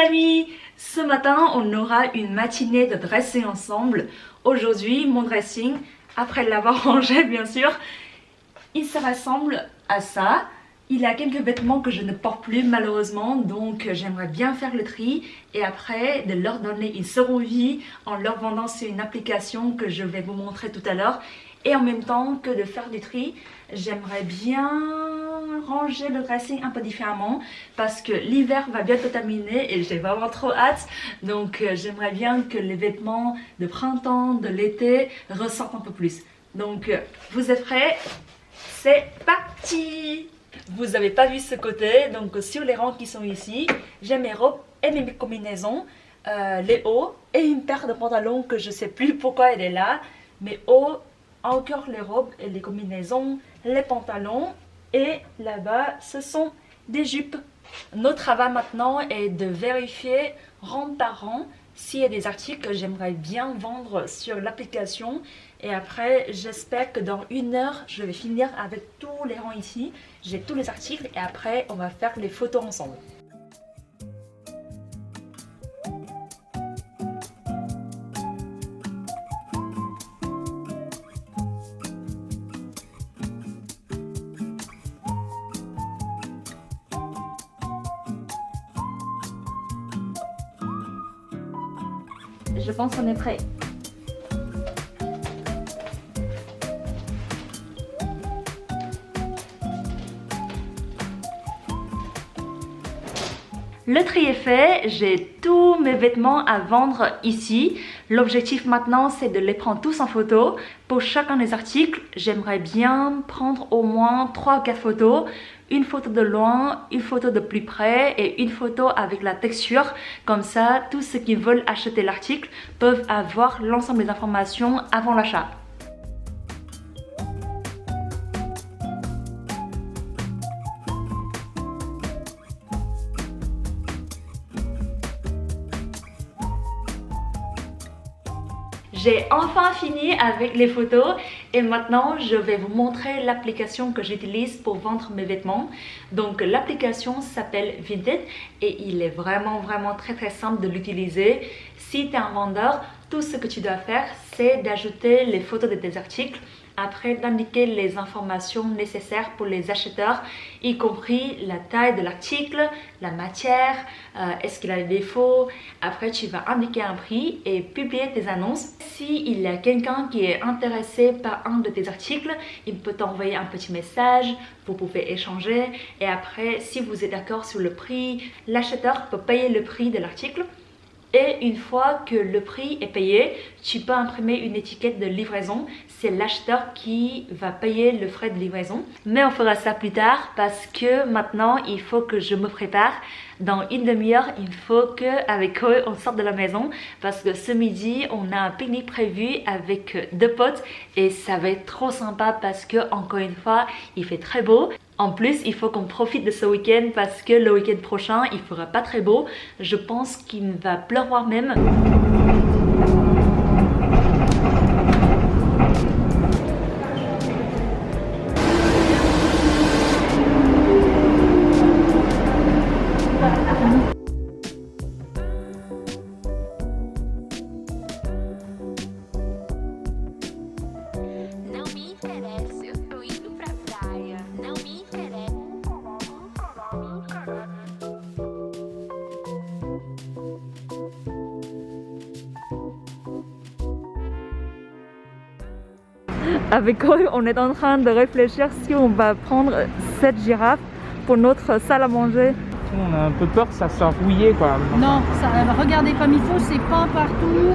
amis, ce matin on aura une matinée de dressing ensemble. Aujourd'hui mon dressing, après l'avoir rangé bien sûr, il se ressemble à ça. Il y a quelques vêtements que je ne porte plus malheureusement, donc j'aimerais bien faire le tri et après de leur donner une seconde vie en leur vendant sur une application que je vais vous montrer tout à l'heure. Et en même temps que de faire du tri, j'aimerais bien ranger le dressing un peu différemment parce que l'hiver va bientôt terminer et j'ai vraiment trop hâte. Donc j'aimerais bien que les vêtements de printemps, de l'été ressortent un peu plus. Donc vous êtes prêts? C'est parti! Vous n'avez pas vu ce côté, donc sur les rangs qui sont ici, j'ai mes robes et mes combinaisons, les hauts et une paire de pantalons que je ne sais plus pourquoi elle est là. Mes hauts, encore les robes et les combinaisons, les pantalons et là-bas ce sont des jupes. Notre travail maintenant est de vérifier rang par rang s'il y a des articles que j'aimerais bien vendre sur l'application. Et après, j'espère que dans 1 heure, je vais finir avec tous les rangs ici. J'ai tous les articles et après, on va faire les photos ensemble. Je pense qu'on est prêt. Le tri est fait, j'ai tous mes vêtements à vendre ici. L'objectif maintenant c'est de les prendre tous en photo. Pour chacun des articles, j'aimerais bien prendre au moins 3 ou 4 photos. Une photo de loin, une photo de plus près et une photo avec la texture. Comme ça, tous ceux qui veulent acheter l'article peuvent avoir l'ensemble des informations avant l'achat. J'ai enfin fini avec les photos et maintenant je vais vous montrer l'application que j'utilise pour vendre mes vêtements. Donc l'application s'appelle Vinted et il est vraiment très simple de l'utiliser. Si tu es un vendeur, tout ce que tu dois faire c'est d'ajouter les photos de tes articles. Après d'indiquer les informations nécessaires pour les acheteurs, y compris la taille de l'article, la matière, est-ce qu'il a des défauts. Après tu vas indiquer un prix et publier tes annonces. S'il y a quelqu'un qui est intéressé par un de tes articles, il peut t'envoyer un petit message, vous pouvez échanger et après si vous êtes d'accord sur le prix, l'acheteur peut payer le prix de l'article. Et une fois que le prix est payé, tu peux imprimer une étiquette de livraison. C'est l'acheteur qui va payer le frais de livraison. Mais on fera ça plus tard parce que maintenant, il faut que je me prépare. Dans 1 demi-heure, il faut qu'avec Chloé, on sorte de la maison parce que ce midi, on a un pique-nique prévu avec 2 potes et ça va être trop sympa parce que, encore une fois, il fait très beau. En plus, il faut qu'on profite de ce week-end parce que le week-end prochain, il fera pas très beau. Je pense qu'il va pleuvoir même. Avec Chloé, on est en train de réfléchir si on va prendre cette girafe pour notre salle à manger. On a un peu peur que ça soit rouillé quoi. Non, ça, regardez comme il faut, c'est peint partout.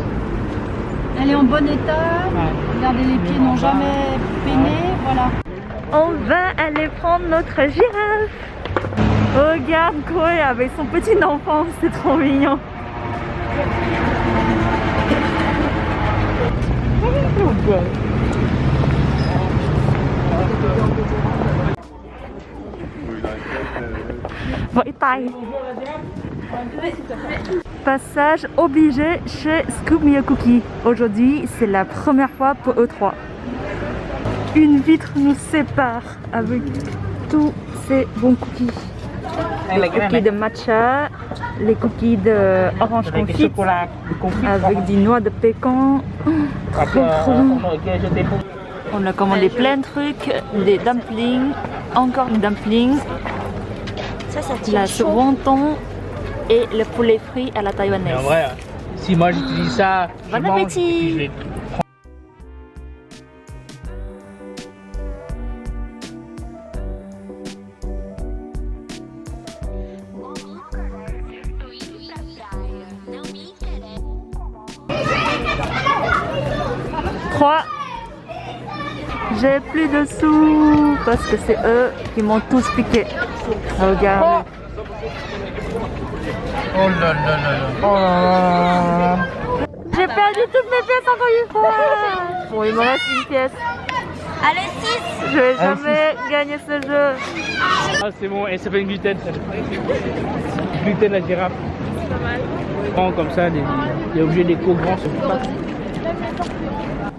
Elle est en bon état. Ouais. Regardez, les pieds n'ont jamais peiné, voilà. On va aller prendre notre girafe. Regarde Chloé avec son petit enfant, c'est trop mignon. Bon, il taille. Passage obligé chez Scoop Me a Cookie. Aujourd'hui, c'est la première fois pour eux 3. Une vitre nous sépare avec tous ces bons cookies. Les cookies de matcha, les cookies de orange Avec confit chocolat confit. avec des noix de pécan. On a commandé plein de trucs, des dumplings, encore des dumplings, Ça la soupe wonton et le poulet frit à la Mais taïwanaise. en vrai, si moi j'utilise ça, je Bon mange, appétit. et puis je vais Trois. J'ai plus de sous parce que c'est eux qui m'ont tous piqué. Regarde. Oh là là là là. Oh là là. J'ai perdu toutes mes pièces encore une fois. Bon, il me reste une pièce. Allez, 6. Je vais jamais gagner ce jeu. Ah, c'est bon, et ça s'appelle gluten. Gluten la girafe. Pas mal. Grand comme ça, des objets déco grands, c'est pas.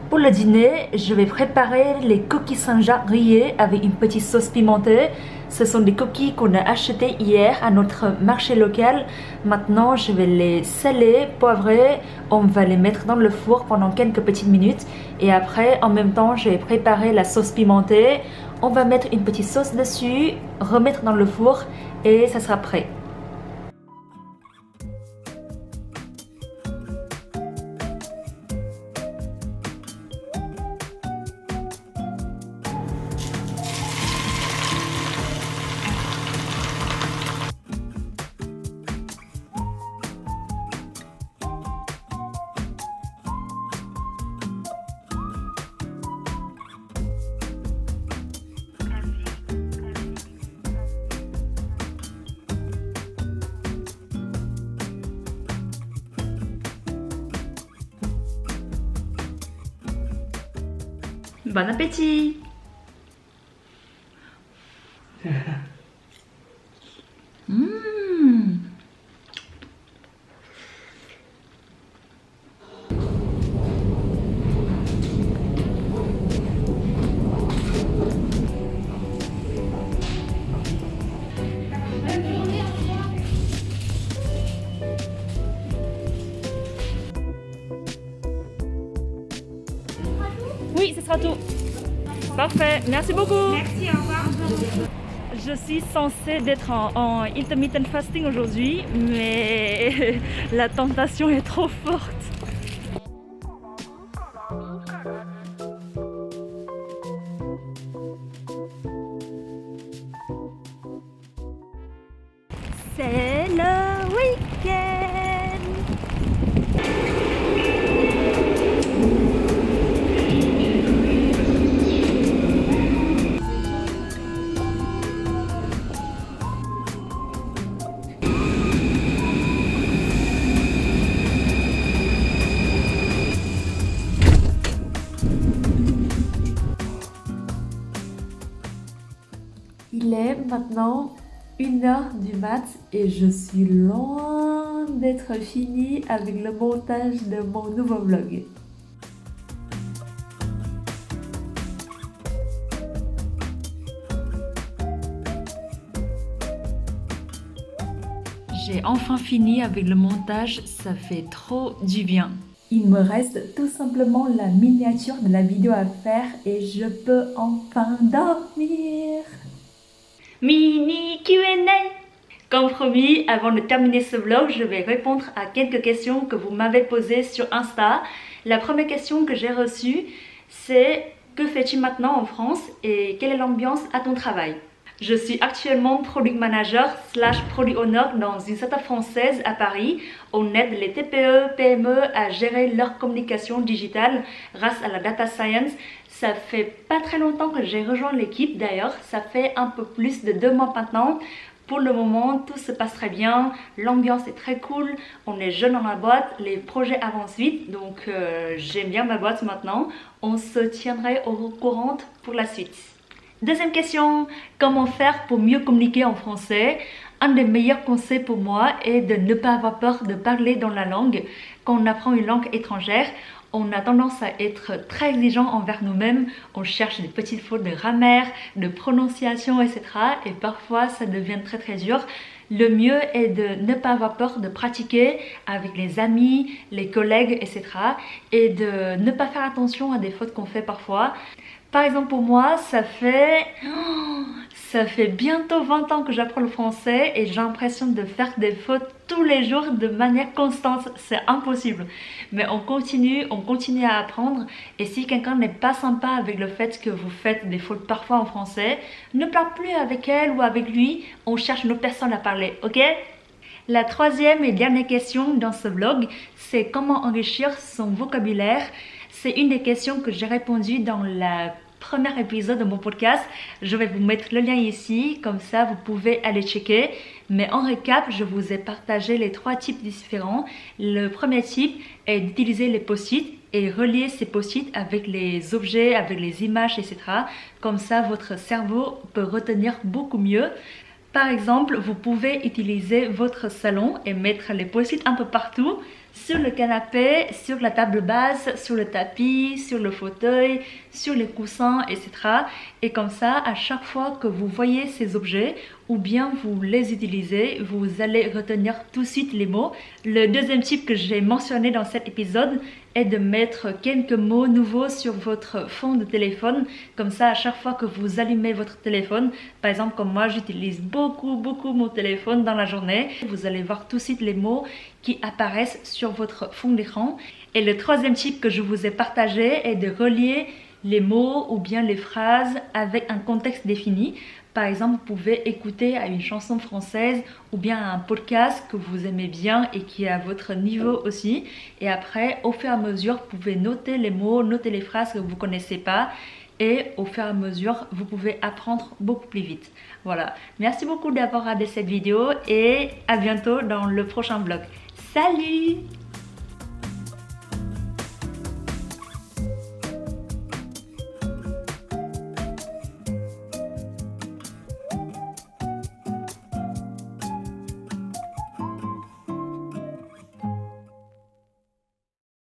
Pour le dîner, je vais préparer les coquilles Saint-Jacques grillées avec une petite sauce pimentée. Ce sont des coquilles qu'on a achetées hier à notre marché local. Maintenant, je vais les saler, poivrer. On va les mettre dans le four pendant quelques petites minutes. Et après, en même temps, je vais préparer la sauce pimentée. On va mettre une petite sauce dessus, remettre dans le four et ça sera prêt. Bon appétit! Oui, ce sera tout. Parfait, merci beaucoup. Merci, au revoir. Je suis censée d'être en intermittent fasting aujourd'hui, mais la tentation est trop forte. C'est le week-end. Il est maintenant 1h du mat et je suis loin d'être finie avec le montage de mon nouveau vlog. J'ai enfin fini avec le montage, ça fait trop du bien. Il me reste tout simplement la miniature de la vidéo à faire et je peux enfin dormir. Mini Q&A. Comme promis, avant de terminer ce vlog, je vais répondre à quelques questions que vous m'avez posées sur Insta. La première question que j'ai reçue, c'est que fais-tu maintenant en France et quelle est l'ambiance à ton travail? Je suis actuellement Product Manager / Product Owner dans une startup française à Paris. On aide les TPE, PME à gérer leur communication digitale grâce à la data science. Ça fait pas très longtemps que j'ai rejoint l'équipe d'ailleurs, ça fait un peu plus de 2 mois maintenant. Pour le moment, tout se passe très bien, l'ambiance est très cool, on est jeune dans la boîte, les projets avancent vite, donc j'aime bien ma boîte maintenant. On se tiendrait au courant pour la suite. Deuxième question, comment faire pour mieux communiquer en français? Un des meilleurs conseils pour moi est de ne pas avoir peur de parler dans la langue. Quand on apprend une langue étrangère, on a tendance à être très exigeant envers nous-mêmes. On cherche des petites fautes de grammaire, de prononciation, etc. Et parfois, ça devient très dur. Le mieux est de ne pas avoir peur de pratiquer avec les amis, les collègues, etc. Et de ne pas faire attention à des fautes qu'on fait parfois. Par exemple, pour moi, ça fait bientôt 20 ans que j'apprends le français et j'ai l'impression de faire des fautes tous les jours de manière constante. C'est impossible. Mais on continue à apprendre. Et si quelqu'un n'est pas sympa avec le fait que vous faites des fautes parfois en français, ne parle plus avec elle ou avec lui. On cherche une autre personne à parler, ok? La troisième et dernière question dans ce vlog, c'est comment enrichir son vocabulaire. C'est une des questions que j'ai répondu dans le premier épisode de mon podcast. Je vais vous mettre le lien ici, comme ça vous pouvez aller checker. Mais en récap, je vous ai partagé les 3 types différents. Le premier type est d'utiliser les post-it et relier ces post-it avec les objets, avec les images, etc. Comme ça, votre cerveau peut retenir beaucoup mieux. Par exemple, vous pouvez utiliser votre salon et mettre les post-it un peu partout, sur le canapé, sur la table basse, sur le tapis, sur le fauteuil, sur les coussins, etc. Et comme ça, à chaque fois que vous voyez ces objets ou bien vous les utilisez, vous allez retenir tout de suite les mots. Le deuxième type que j'ai mentionné dans cet épisode est de mettre quelques mots nouveaux sur votre fond de téléphone. Comme ça, à chaque fois que vous allumez votre téléphone, par exemple comme moi, j'utilise beaucoup mon téléphone dans la journée, vous allez voir tout de suite les mots qui apparaissent sur votre fond d'écran. Et le troisième type que je vous ai partagé est de relier les mots ou bien les phrases avec un contexte défini. Par exemple, vous pouvez écouter à une chanson française ou bien à un podcast que vous aimez bien et qui est à votre niveau aussi. Et après, au fur et à mesure, vous pouvez noter les mots, noter les phrases que vous ne connaissez pas. Et au fur et à mesure, vous pouvez apprendre beaucoup plus vite. Voilà. Merci beaucoup d'avoir regardé cette vidéo et à bientôt dans le prochain vlog. Salut!